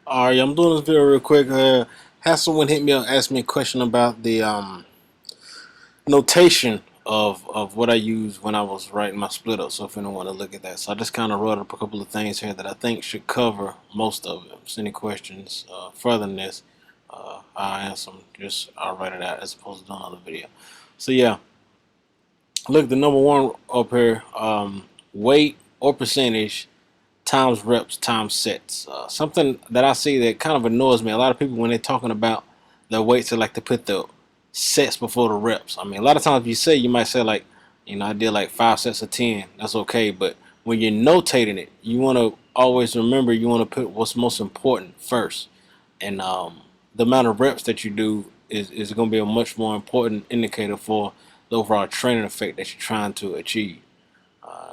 Alright, I'm doing this video real quick. Had someone hit me up, ask me a question about the notation of what I used when I was writing my split up. So if anyone want to look at that, so I just kind of wrote up a couple of things here that I think should cover most of it. If there's any questions further than this, I'll answer them. Just I'll write it out as opposed to doing another video. So yeah, look, the number one up here, weight or percentage times reps times sets. Something that I see that kind of annoys me. A lot of people when they're talking about their weights, they like to put the sets before the reps. I mean, a lot of times you might say like, I did like 5 sets of 10. That's okay, but when you're notating it, you want to always remember you want to put what's most important first, and the amount of reps that you do is going to be a much more important indicator for the overall training effect that you're trying to achieve.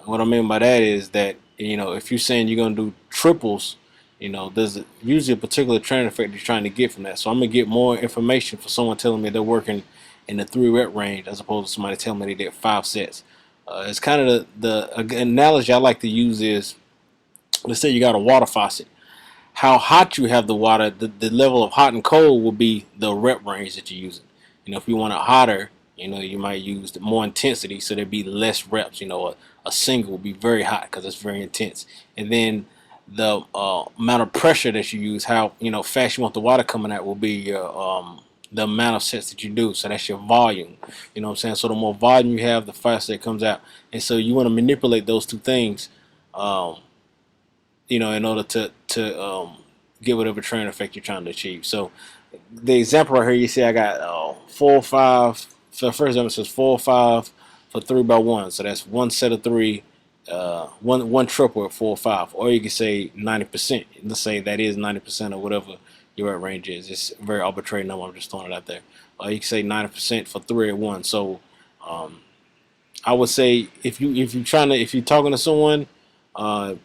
What I mean by that is that if you're saying you're gonna do triples, there's usually a particular training effect you're trying to get from that. So I'm gonna get more information for someone telling me they're working in the 3 rep range as opposed to somebody telling me they did 5 sets. It's kind of the analogy I like to use is, let's say you got a water faucet. How hot you have the water, the level of hot and cold will be the rep range that you're using. If you want it hotter, you might use more intensity, so there'd be less reps. A single will be very hot because it's very intense, and then the amount of pressure that you use, how fast you want the water coming out, will be your the amount of sets that you do. So that's your volume. You know what I'm saying? So the more volume you have, the faster it comes out, and so you want to manipulate those two things. Um, in order to get whatever training effect you're trying to achieve. So the example right here, you see I got 4 or 5. So the first example says 4 or 5 for 3 by 1. So that's 1 set of 3, one triple at 4 or 5. Or you can say 90%. Let's say that is 90% of whatever your rep range is. It's a very arbitrary number. I'm just throwing it out there. You can say 90% for 3 at 1. So um, I would say if you're talking to someone,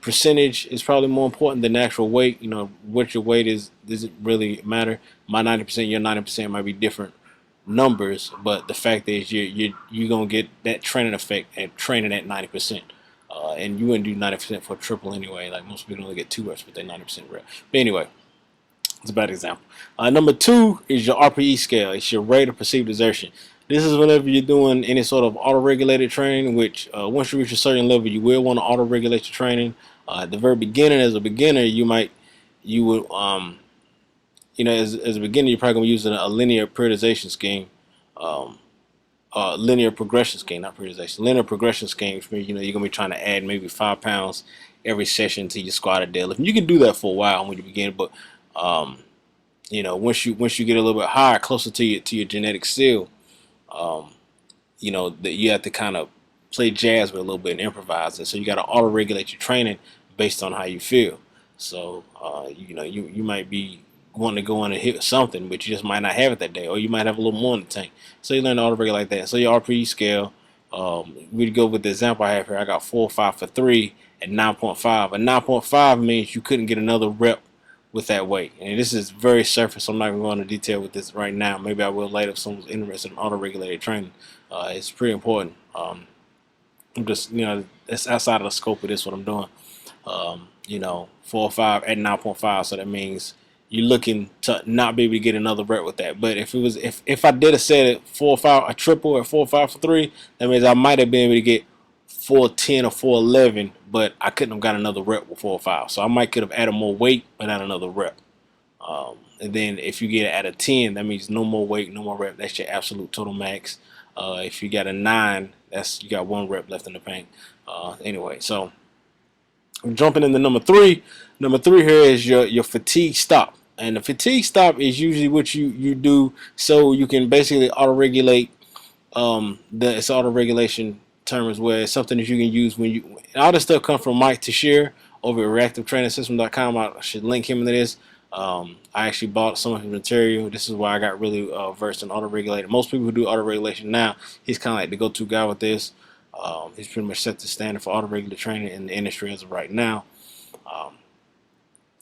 percentage is probably more important than actual weight. What your weight is doesn't really matter. My 90%, your 90% might be different numbers, but the fact is you're gonna get that training effect at training at 90%. And you wouldn't do 90% for a triple anyway. Like most people only get 2 reps with their 90% rep. But anyway, it's a bad example. Number 2 is your RPE scale. It's your rate of perceived exertion. This is whenever you're doing any sort of auto-regulated training, which once you reach a certain level, you will want to auto-regulate your training. At the very beginning, as a beginner, you would, as a beginner, you're probably going to be using a linear periodization scheme, um, linear progression scheme, not periodization, linear progression scheme, which means, you're going to be trying to add maybe 5 pounds every session to your squat or deadlift. And you can do that for a while when you begin, but um, once you get a little bit higher, closer to your genetic seal, um, that you have to kind of play jazz with a little bit and improvise, and so you got to auto regulate your training based on how you feel. So you might be wanting to go in and hit something, but you just might not have it that day, or you might have a little more in the tank. So you learn to auto regulate like that. So your RPE scale, we'd go with the example I have here. I got 4 or 5 for 3 at 9.5. And 9.5 means you couldn't get another rep with that weight. And this is very surface. So I'm not going to go into detail with this right now. Maybe I will later if someone's interested in auto-regulated training. It's pretty important. I'm just, it's outside of the scope of this, what I'm doing. 4 or 5 at 9.5. So that means you're looking to not be able to get another rep with that. But if I did a set at 4 or 5, a triple at 4 or 5 for 3, that means I might have been able to get 410 or 411, but I couldn't have got another rep with 4 or 5. So I might could have added more weight, but not another rep. And then if you get it at a 10, that means no more weight, no more rep. That's your absolute total max. If you got a 9, you got 1 rep left in the paint. Anyway, so I'm jumping into number 3. Number 3 here is your fatigue stop. And the fatigue stop is usually what you do so you can basically auto-regulate. It's auto-regulation term as well. It's something that you can use when you. All this stuff comes from Mike Teixeira over at reactivetrainingsystem.com. I should link him into this. I actually bought some of his material. This is why I got really versed in auto-regulating. Most people who do auto-regulation now, he's kind of like the go-to guy with this. He's pretty much set the standard for auto-regulated training in the industry as of right now. Um,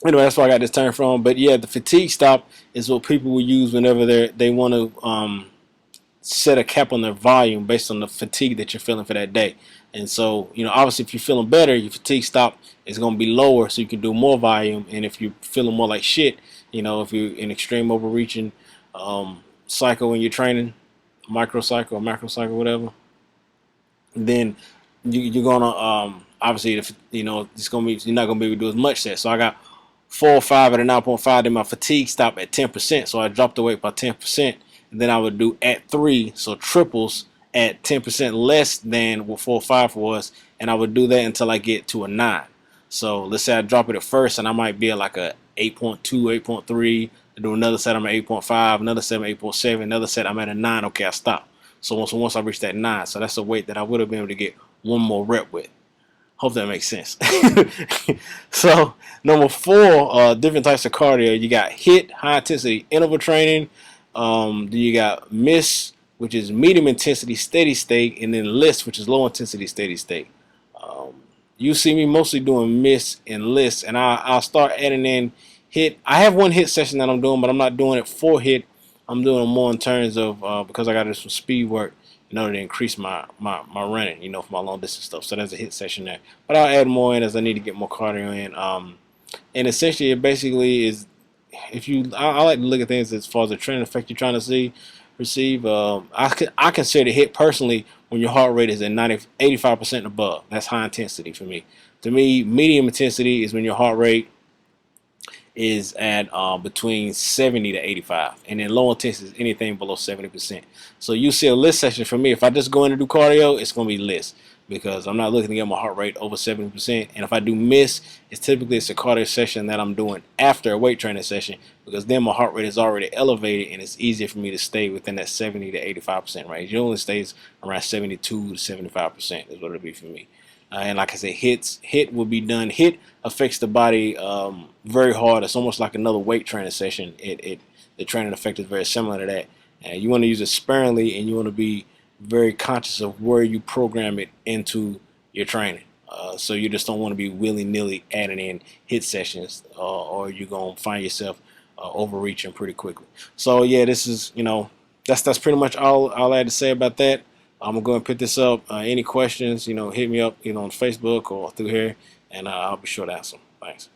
anyway, that's where I got this term from. But yeah, the fatigue stop is what people will use whenever they want to set a cap on their volume based on the fatigue that you're feeling for that day. And so, obviously, if you're feeling better, your fatigue stop is going to be lower, so you can do more volume. And if you're feeling more like shit, if you're in extreme overreaching cycle when you're training, microcycle or macrocycle, whatever, then you're gonna obviously, if it's gonna be, you're not gonna be able to do as much sets. So I got 4 or 5 at a 9.5. Then my fatigue stopped at 10%, so I dropped the weight by 10%. And then I would do at 3, so triples at 10% less than what 4 or 5 was, and I would do that until I get to a 9. So let's say I drop it at first, and I might be at like a 8.2, 8.3. I do another set, I'm at 8.5. Another set, I'm at 8.7. Another set, I'm at a 9. Okay, I stop. So once I reach that 9, so that's a weight that I would have been able to get one more rep with. Hope that makes sense. So number 4, different types of cardio. You got HIIT, high intensity interval training. Then you got MISS, which is medium intensity steady state, and then LIST, which is low intensity steady state. You see me mostly doing MISS and LIST, and I'll start adding in HIIT. I have one HIIT session that I'm doing, but I'm not doing it for HIIT. I'm doing it more in terms of because I got to do some speed work in order to increase my running, for my long distance stuff. So there's a HIIT session there. But I'll add more in as I need to get more cardio in. And essentially, it basically is, I like to look at things as far as the training effect you're trying to receive. I consider HIIT personally when your heart rate is at 85% and above. That's high intensity for me. To me, medium intensity is when your heart rate is at between 70 to 85, and then low intensity is anything below 70%. So you see a LIST session for me. If I just go in and do cardio, it's going to be LIST because I'm not looking to get my heart rate over 70%. And if I do MISS, it's a cardio session that I'm doing after a weight training session because then my heart rate is already elevated and it's easier for me to stay within that 70 to 85% range. It only stays around 72 to 75% is what it'll be for me. And like I said, HIIT will be done. HIIT affects the body very hard. It's almost like another weight training session. The training effect is very similar to that. And you want to use it sparingly, and you want to be very conscious of where you program it into your training. So you just don't want to be willy-nilly adding in HIIT sessions, or you're gonna find yourself overreaching pretty quickly. So yeah, this is that's pretty much all I had to say about that. I'm gonna go and pick this up. Any questions, hit me up, on Facebook or through here, and I'll be sure to answer them. Thanks.